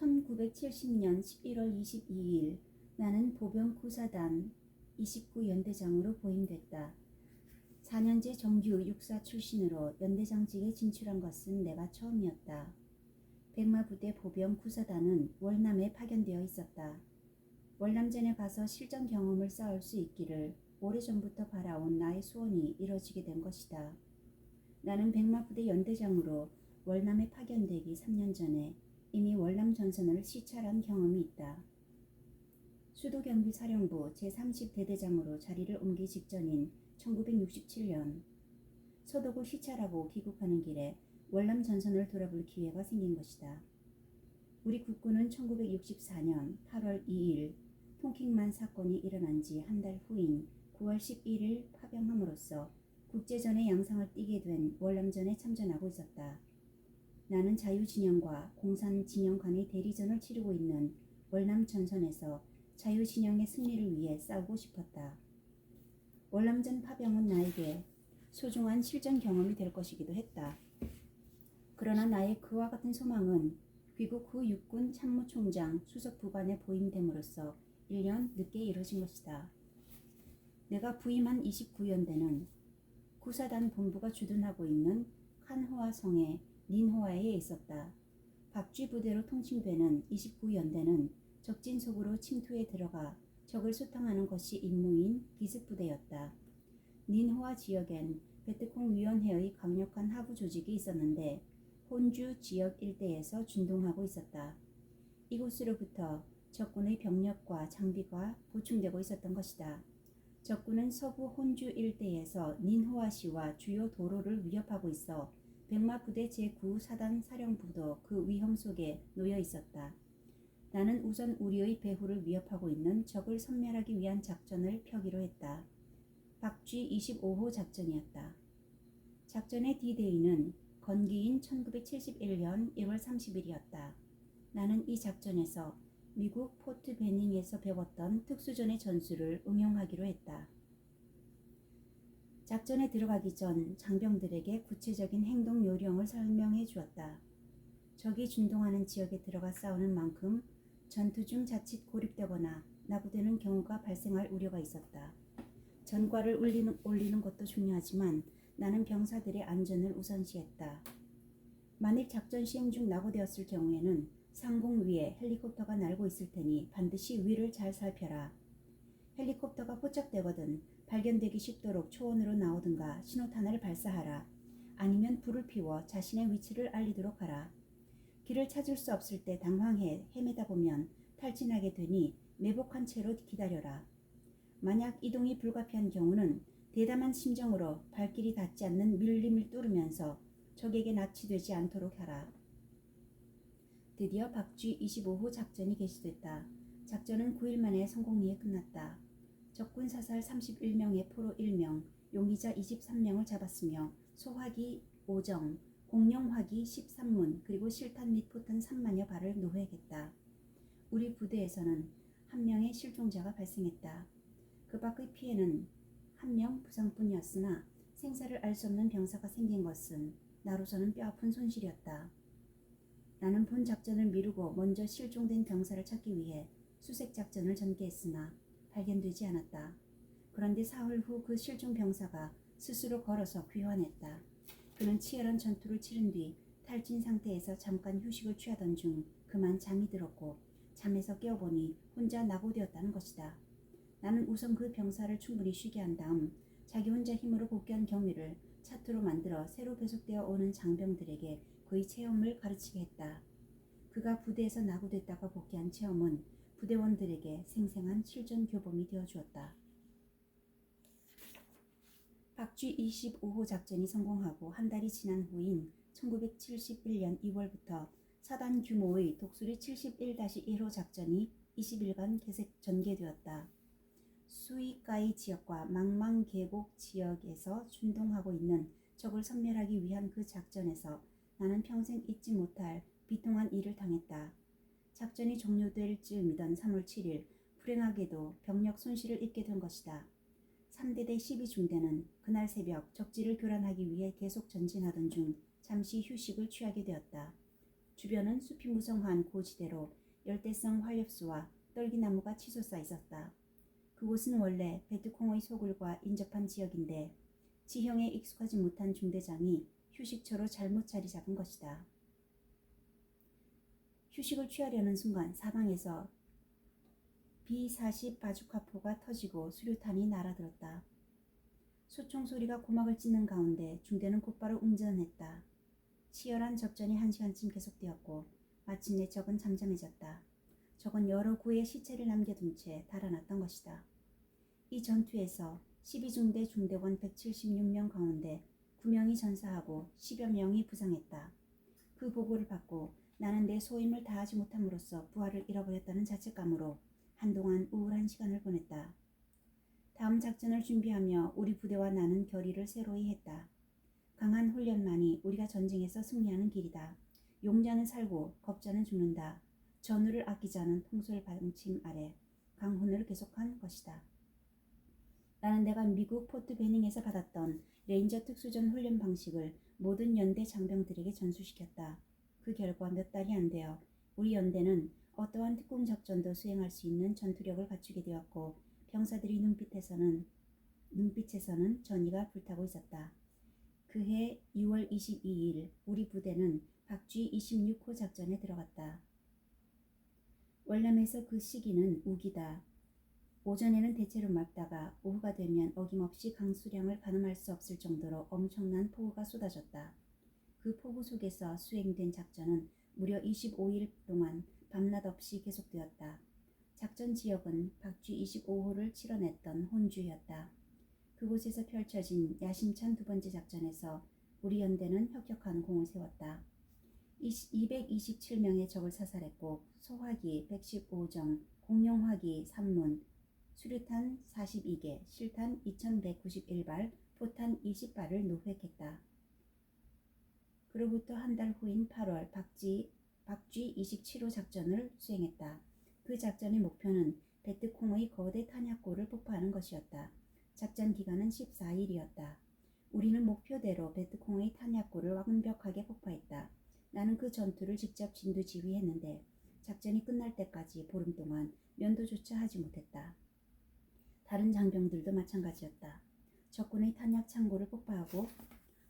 1970년 11월 22일 나는 보병 구사단 29연대장으로 보임됐다. 4년제 정규 육사 출신으로 연대장직에 진출한 것은 내가 처음이었다. 백마부대 보병 구사단은 월남에 파견되어 있었다. 월남전에 가서 실전 경험을 쌓을 수 있기를 오래전부터 바라온 나의 소원이 이뤄지게 된 것이다. 나는 백마부대 연대장으로 월남에 파견되기 3년 전에 이미 월남 전선을 시찰한 경험이 있다. 수도경비사령부 제30대대장으로 자리를 옮기 직전인 1967년 서독을 시찰하고 귀국하는 길에 월남 전선을 돌아볼 기회가 생긴 것이다. 우리 국군은 1964년 8월 2일 통킹만 사건이 일어난 지 한 달 후인 9월 11일 파병함으로써 국제전의 양상을 띠게 된 월남전에 참전하고 있었다. 나는 자유진영과 공산진영 간의 대리전을 치르고 있는 월남 전선에서 자유진영의 승리를 위해 싸우고 싶었다. 월남전 파병은 나에게 소중한 실전 경험이 될 것이기도 했다. 그러나 나의 그와 같은 소망은 귀국 후 육군 참모총장 수석부관에 보임됨으로써 1년 늦게 이뤄진 것이다. 내가 부임한 29연대는 구사단 본부가 주둔하고 있는 칸호아성의 닌호아에 있었다. 박쥐 부대로 통칭되는 29연대는 적진 속으로 침투에 들어가 적을 소탕하는 것이 임무인 기습부대였다. 닌호아 지역엔 베트콩 위원회의 강력한 하부 조직이 있었는데 혼주 지역 일대에서 준동하고 있었다. 이곳으로부터 적군의 병력과 장비가 보충되고 있었던 것이다. 적군은 서부 혼주 일대에서 닌호아시와 주요 도로를 위협하고 있어 백마부대 제9사단 사령부도 그 위험 속에 놓여 있었다. 나는 우선 우리의 배후를 위협하고 있는 적을 섬멸하기 위한 작전을 펴기로 했다. 박쥐 25호 작전이었다. 작전의 D-Day는 건기인 1971년 1월 30일이었다. 나는 이 작전에서 미국 포트 베닝에서 배웠던 특수전의 전술을 응용하기로 했다. 작전에 들어가기 전 장병들에게 구체적인 행동 요령을 설명해 주었다. 적이 준동하는 지역에 들어가 싸우는 만큼 전투 중 자칫 고립되거나 나부되는 경우가 발생할 우려가 있었다. 전과를 올리는 것도 중요하지만 나는 병사들의 안전을 우선시했다. 만일 작전 시행 중 낙오되었을 경우에는 상공 위에 헬리콥터가 날고 있을 테니 반드시 위를 잘 살펴라. 헬리콥터가 포착되거든 발견되기 쉽도록 초원으로 나오든가 신호탄을 발사하라. 아니면 불을 피워 자신의 위치를 알리도록 하라. 길을 찾을 수 없을 때 당황해 헤매다 보면 탈진하게 되니 매복한 채로 기다려라. 만약 이동이 불가피한 경우는 대담한 심정으로 발길이 닿지 않는 밀림을 뚫으면서 적에게 납치되지 않도록 하라. 드디어 박쥐 25호 작전이 개시됐다. 작전은 9일 만에 성공리에 끝났다. 적군 사살 31명에 포로 1명, 용의자 23명을 잡았으며 소화기 5정, 공룡화기 13문, 그리고 실탄 및 포탄 3만여 발을 노획했다. 우리 부대에서는 한 명의 실종자가 발생했다. 그 밖의 피해는 한 명 부상뿐이었으나 생사를 알 수 없는 병사가 생긴 것은 나로서는 뼈아픈 손실이었다. 나는 본 작전을 미루고 먼저 실종된 병사를 찾기 위해 수색 작전을 전개했으나 발견되지 않았다. 그런데 사흘 후 그 실종 병사가 스스로 걸어서 귀환했다. 그는 치열한 전투를 치른 뒤 탈진 상태에서 잠깐 휴식을 취하던 중 그만 잠이 들었고 잠에서 깨어보니 혼자 낙오되었다는 것이다. 나는 우선 그 병사를 충분히 쉬게 한 다음 자기 혼자 힘으로 복귀한 경위를 차트로 만들어 새로 배속되어 오는 장병들에게 그의 체험을 가르치게 했다. 그가 부대에서 낙오됐다가 복귀한 체험은 부대원들에게 생생한 실전 교범이 되어주었다. 박쥐 25호 작전이 성공하고 한 달이 지난 후인 1971년 2월부터 사단 규모의 독수리 71-1호 작전이 20일간 전개되었다. 수이가이 지역과 망망 계곡 지역에서 준동하고 있는 적을 섬멸하기 위한 그 작전에서 나는 평생 잊지 못할 비통한 일을 당했다. 작전이 종료될 즈음이던 3월 7일 불행하게도 병력 손실을 입게 된 것이다. 3대대 12중대는 그날 새벽 적지를 교란하기 위해 계속 전진하던 중 잠시 휴식을 취하게 되었다. 주변은 숲이 무성한 고지대로 열대성 활엽수와 떨기나무가 치솟아 있었다. 그곳은 원래 베트콩의 소굴과 인접한 지역인데 지형에 익숙하지 못한 중대장이 휴식처로 잘못 자리 잡은 것이다. 휴식을 취하려는 순간 사방에서 B-40 바주카포가 터지고 수류탄이 날아들었다. 소총 소리가 고막을 찢는 가운데 중대는 곧바로 응전했다. 치열한 접전이 1시간쯤 계속되었고 마침내 적은 잠잠해졌다. 적은 여러 구의 시체를 남겨둔 채 달아났던 것이다. 이 전투에서 12중대 중대원 176명 가운데 9명이 전사하고 10여 명이 부상했다. 그 보고를 받고 나는 내 소임을 다하지 못함으로써 부하를 잃어버렸다는 자책감으로 한동안 우울한 시간을 보냈다. 다음 작전을 준비하며 우리 부대와 나는 결의를 새로이 했다. 강한 훈련만이 우리가 전쟁에서 승리하는 길이다. 용자는 살고 겁자는 죽는다. 전우를 아끼지 않은 통솔 방침 아래 강훈을 계속한 것이다. 나는 내가 미국 포트 베닝에서 받았던 레인저 특수전 훈련 방식을 모든 연대 장병들에게 전수시켰다. 그 결과 몇 달이 안 되어 우리 연대는 어떠한 특공 작전도 수행할 수 있는 전투력을 갖추게 되었고 병사들이 눈빛에서는 전의가 불타고 있었다. 그해 2월 22일 우리 부대는 박쥐 26호 작전에 들어갔다. 월남에서 그 시기는 우기다. 오전에는 대체로 맑다가 오후가 되면 어김없이 강수량을 가늠할 수 없을 정도로 엄청난 폭우가 쏟아졌다. 그 폭우 속에서 수행된 작전은 무려 25일 동안 밤낮 없이 계속되었다. 작전 지역은 박쥐 25호를 치러냈던 혼주였다. 그곳에서 펼쳐진 야심찬 두 번째 작전에서 우리 연대는 혁혁한 공을 세웠다. 227명의 적을 사살했고 소화기 115정, 공룡화기 3문, 수류탄 42개, 실탄 2191발, 포탄 20발을 노획했다. 그로부터 한 달 후인 8월 박쥐 27호 작전을 수행했다. 그 작전의 목표는 베트콩의 거대 탄약고를 폭파하는 것이었다. 작전 기간은 14일이었다. 우리는 목표대로 베트콩의 탄약고를 완벽하게 폭파했다. 나는 그 전투를 직접 진두 지휘했는데 작전이 끝날 때까지 보름 동안 면도조차 하지 못했다. 다른 장병들도 마찬가지였다. 적군의 탄약 창고를 폭파하고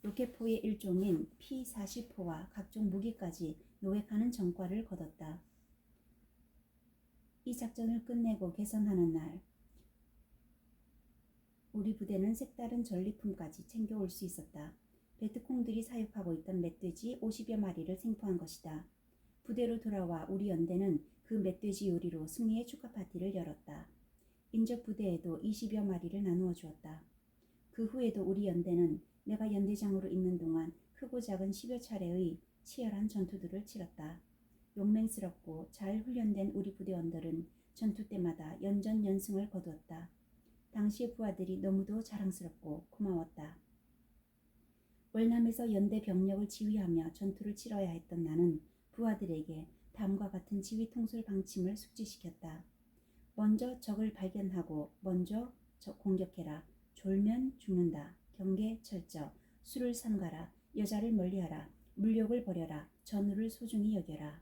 로켓포의 일종인 P-40포와 각종 무기까지 노획하는 전과를 거뒀다. 이 작전을 끝내고 개선하는 날 우리 부대는 색다른 전리품까지 챙겨올 수 있었다. 베트콩들이 사육하고 있던 멧돼지 50여 마리를 생포한 것이다. 부대로 돌아와 우리 연대는 그 멧돼지 요리로 승리의 축하 파티를 열었다. 인접 부대에도 20여 마리를 나누어 주었다. 그 후에도 우리 연대는 내가 연대장으로 있는 동안 크고 작은 10여 차례의 치열한 전투들을 치렀다. 용맹스럽고 잘 훈련된 우리 부대원들은 전투 때마다 연전연승을 거두었다. 당시의 부하들이 너무도 자랑스럽고 고마웠다. 월남에서 연대 병력을 지휘하며 전투를 치러야 했던 나는 부하들에게 다음과 같은 지휘 통솔 방침을 숙지시켰다. 먼저 적을 발견하고 먼저 공격해라. 졸면 죽는다. 경계 철저. 술을 삼가라. 여자를 멀리하라. 물욕을 버려라. 전우를 소중히 여겨라.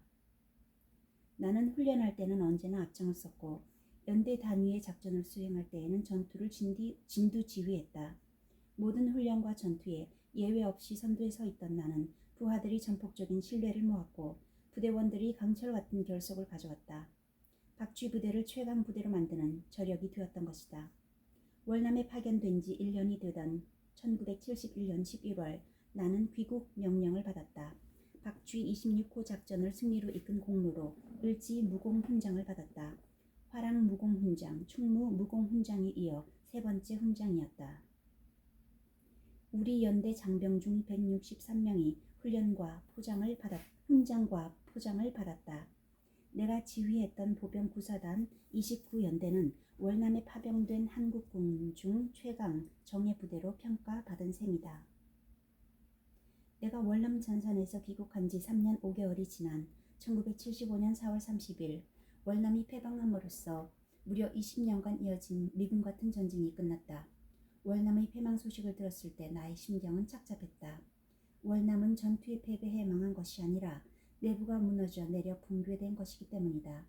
나는 훈련할 때는 언제나 앞장을 섰고 연대 단위의 작전을 수행할 때에는 전투를 진두 지휘했다. 모든 훈련과 전투에 예외 없이 선두에 서 있던 나는 부하들이 전폭적인 신뢰를 모았고 부대원들이 강철 같은 결속을 가져왔다. 박쥐 부대를 최강 부대로 만드는 저력이 되었던 것이다. 월남에 파견된 지 1년이 되던 1971년 11월 나는 귀국 명령을 받았다. 박쥐 26호 작전을 승리로 이끈 공로로 을지 무공훈장을 받았다. 화랑 무공훈장, 충무 무공훈장에 이어 세 번째 훈장이었다. 우리 연대 장병 중 163명이 훈장과 포장을 받았다. 내가 지휘했던 보병 구사단 29연대는 월남에 파병된 한국군 중 최강 정예부대로 평가받은 셈이다. 내가 월남 전선에서 귀국한 지 3년 5개월이 지난 1975년 4월 30일 월남이 패방함으로써 무려 20년간 이어진 미군 같은 전쟁이 끝났다. 월남의 패망 소식을 들었을 때 나의 심경은 착잡했다. 월남은 전투에 패배해 망한 것이 아니라 내부가 무너져 내려 붕괴된 것이기 때문이다.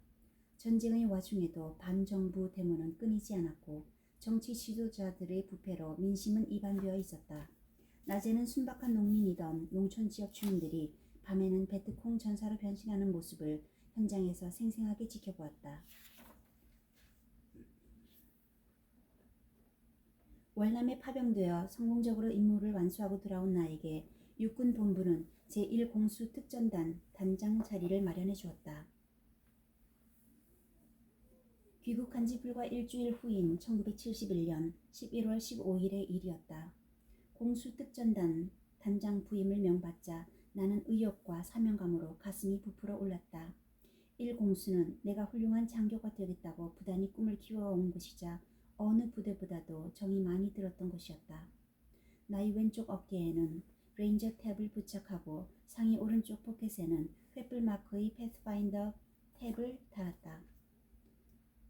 전쟁의 와중에도 반정부 데모는 끊이지 않았고 정치 지도자들의 부패로 민심은 이반되어 있었다. 낮에는 순박한 농민이던 농촌 지역 주민들이 밤에는 베트콩 전사로 변신하는 모습을 현장에서 생생하게 지켜보았다. 월남에 파병되어 성공적으로 임무를 완수하고 돌아온 나에게 육군 본부는 제1공수 특전단 단장 자리를 마련해 주었다. 귀국한 지 불과 일주일 후인 1971년 11월 15일의 일이었다. 공수특전단 단장 부임을 명받자 나는 의욕과 사명감으로 가슴이 부풀어 올랐다. 1공수는 내가 훌륭한 장교가 되겠다고 부단히 꿈을 키워온 것이자 어느 부대보다도 정이 많이 들었던 것이었다. 나의 왼쪽 어깨에는 레인저 탭을 부착하고 상의 오른쪽 포켓에는 횃불 마크의 패스파인더 탭을 달았다.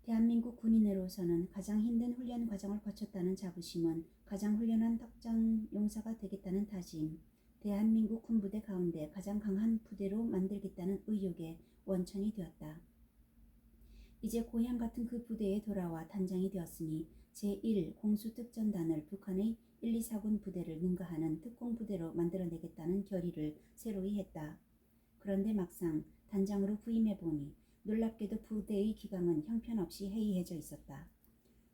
대한민국 군인으로서는 가장 힘든 훈련 과정을 거쳤다는 자부심은 가장 훌륭한 특전 용사가 되겠다는 다짐, 대한민국 군부대 가운데 가장 강한 부대로 만들겠다는 의욕의 원천이 되었다. 이제 고향 같은 그 부대에 돌아와 단장이 되었으니 제1공수특전단을 북한의 1, 2, 4군 부대를 능가하는 특공부대로 만들어내겠다는 결의를 새로이 했다. 그런데 막상 단장으로 부임해보니 놀랍게도 부대의 기강은 형편없이 해이해져 있었다.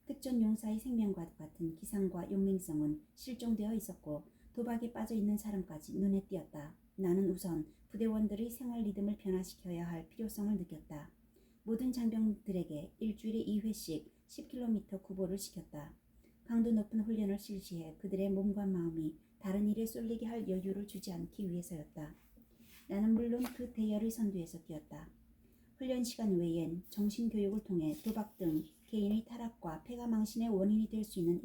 특전용사의 생명과 같은 기상과 용맹성은 실종되어 있었고 도박에 빠져있는 사람까지 눈에 띄었다. 나는 우선 부대원들의 생활 리듬을 변화시켜야 할 필요성을 느꼈다. 모든 장병들에게 일주일에 2회씩 10km 구보를 시켰다. 강도 높은 훈련을 실시해 그들의 몸과 마음이 다른 일에 쏠리게 할 여유를 주지 않기 위해서였다. 나는 물론 그 대열의 선두에서 뛰었다. 훈련 시간 외엔 정신교육을 통해 도박 등 개인의 타락과 폐가망신의 원인이 될 수 있는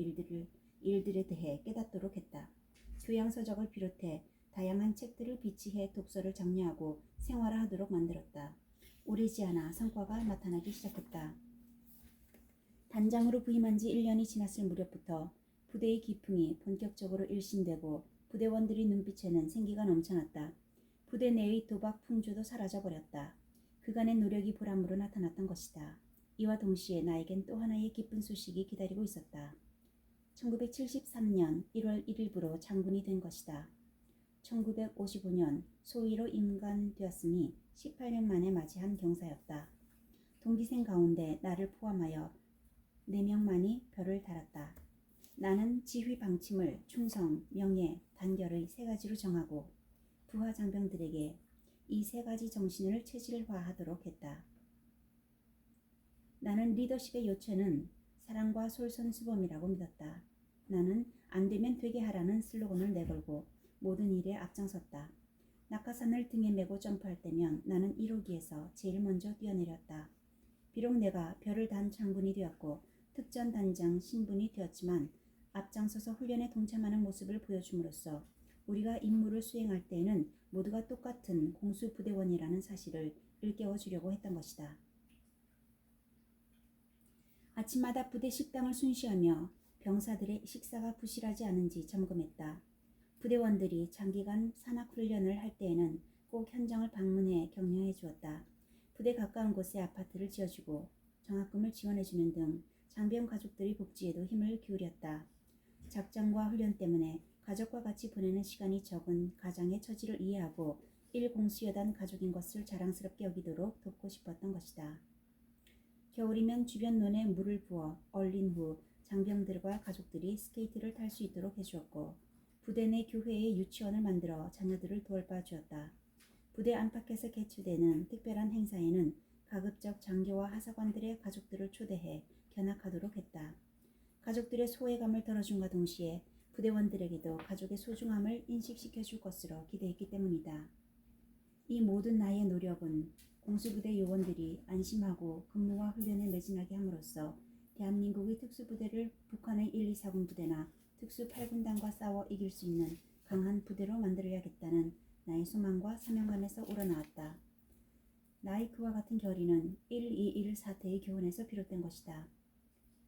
일들에 대해 깨닫도록 했다. 교양서적을 비롯해 다양한 책들을 비치해 독서를 장려하고 생활화하도록 만들었다. 오래지 않아 성과가 나타나기 시작했다. 단장으로 부임한 지 1년이 지났을 무렵부터 부대의 기풍이 본격적으로 일신되고 부대원들의 눈빛에는 생기가 넘쳐났다. 부대 내의 도박 풍조도 사라져버렸다. 그간의 노력이 보람으로 나타났던 것이다. 이와 동시에 나에겐 또 하나의 기쁜 소식이 기다리고 있었다. 1973년 1월 1일부로 장군이 된 것이다. 1955년 소위로 임관되었으니 18년 만에 맞이한 경사였다. 동기생 가운데 나를 포함하여 4명만이 별을 달았다. 나는 지휘 방침을 충성, 명예, 단결의 3가지로 정하고 부하 장병들에게 이 3가지 정신을 체질화하도록 했다. 나는 리더십의 요체는 사랑과 솔선수범이라고 믿었다. 나는 안 되면 되게 하라는 슬로건을 내걸고 모든 일에 앞장섰다. 낙하산을 등에 메고 점프할 때면 나는 1호기에서 제일 먼저 뛰어내렸다. 비록 내가 별을 단 장군이 되었고 특전단장 신분이 되었지만 앞장서서 훈련에 동참하는 모습을 보여줌으로써 우리가 임무를 수행할 때에는 모두가 똑같은 공수부대원이라는 사실을 일깨워 주려고 했던 것이다. 아침마다 부대 식당을 순시하며 병사들의 식사가 부실하지 않은지 점검했다. 부대원들이 장기간 산악훈련을 할 때에는 꼭 현장을 방문해 격려해 주었다. 부대 가까운 곳에 아파트를 지어주고 장학금을 지원해주는 등 장병 가족들의 복지에도 힘을 기울였다. 작전과 훈련 때문에 가족과 같이 보내는 시간이 적은 가장의 처지를 이해하고 1공수여단 가족인 것을 자랑스럽게 여기도록 돕고 싶었던 것이다. 겨울이면 주변 논에 물을 부어 얼린 후 장병들과 가족들이 스케이트를 탈 수 있도록 해주었고 부대 내 교회에 유치원을 만들어 자녀들을 돌봐 주었다. 부대 안팎에서 개최되는 특별한 행사에는 가급적 장교와 하사관들의 가족들을 초대해 견학하도록 했다. 가족들의 소외감을 덜어준과 동시에 부대원들에게도 가족의 소중함을 인식시켜 줄 것으로 기대했기 때문이다. 이 모든 나의 노력은 공수부대 요원들이 안심하고 근무와 훈련에 매진하게 함으로써 대한민국의 특수부대를 북한의 1, 2, 4군 부대나 특수 8군단과 싸워 이길 수 있는 강한 부대로 만들어야겠다는 나의 소망과 사명감에서 우러나왔다. 나의 그와 같은 결의는 1.21 사태의 교훈에서 비롯된 것이다.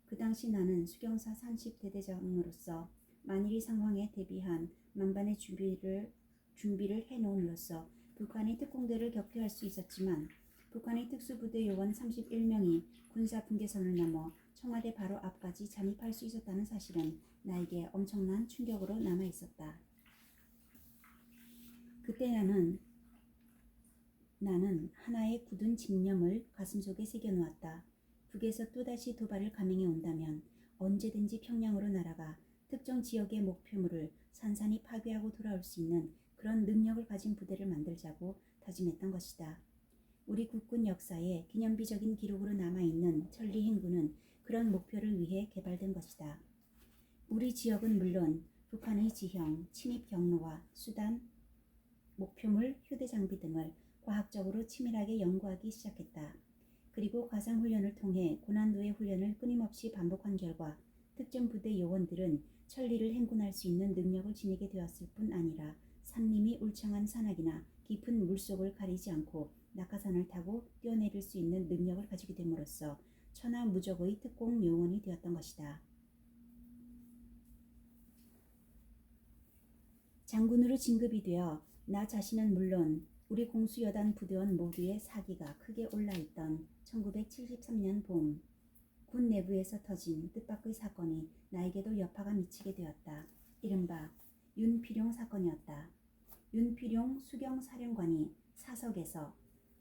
그 당시 나는 수경사 30대대장으로서 만일의 상황에 대비한 만반의 준비를 해놓음으로써 북한의 특공대를 격퇴할 수 있었지만 북한의 특수부대 요원 31명이 군사 분계선을 넘어 청와대 바로 앞까지 잠입할 수 있었다는 사실은 나에게 엄청난 충격으로 남아 있었다. 그때 나는 하나의 굳은 집념을 가슴속에 새겨놓았다. 북에서 또다시 도발을 감행해 온다면 언제든지 평양으로 날아가 특정 지역의 목표물을 산산이 파괴하고 돌아올 수 있는 그런 능력을 가진 부대를 만들자고 다짐했던 것이다. 우리 국군 역사에 기념비적인 기록으로 남아있는 천리 행군은 그런 목표를 위해 개발된 것이다. 우리 지역은 물론 북한의 지형, 침입 경로와 수단, 목표물, 휴대장비 등을 과학적으로 치밀하게 연구하기 시작했다. 그리고 가상훈련을 통해 고난도의 훈련을 끊임없이 반복한 결과 특정 부대 요원들은 천리를 행군할 수 있는 능력을 지니게 되었을 뿐 아니라 산림이 울창한 산악이나 깊은 물속을 가리지 않고 낙하산을 타고 뛰어내릴 수 있는 능력을 가지게 됨으로써 천하무적의 특공 요원이 되었던 것이다. 장군으로 진급이 되어 나 자신은 물론 우리 공수여단 부대원 모두의 사기가 크게 올라있던 1973년 봄, 군 내부에서 터진 뜻밖의 사건이 나에게도 여파가 미치게 되었다. 이른바 윤필용 사건이었다. 윤필용 수경사령관이 사석에서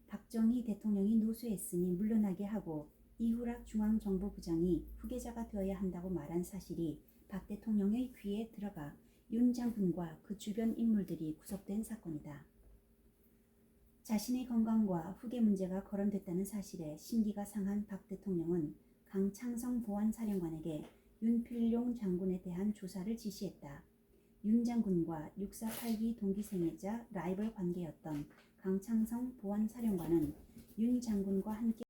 박정희 대통령이 노쇠했으니 물러나게 하고 이후락 중앙정보부장이 후계자가 되어야 한다고 말한 사실이 박 대통령의 귀에 들어가 윤 장군과 그 주변 인물들이 구속된 사건이다. 자신의 건강과 후계 문제가 거론됐다는 사실에 심기가 상한 박 대통령은 강창성 보안사령관에게 윤필용 장군에 대한 조사를 지시했다. 윤 장군과 648기 동기생이자 라이벌 관계였던 강창성 보안사령관은 윤 장군과 함께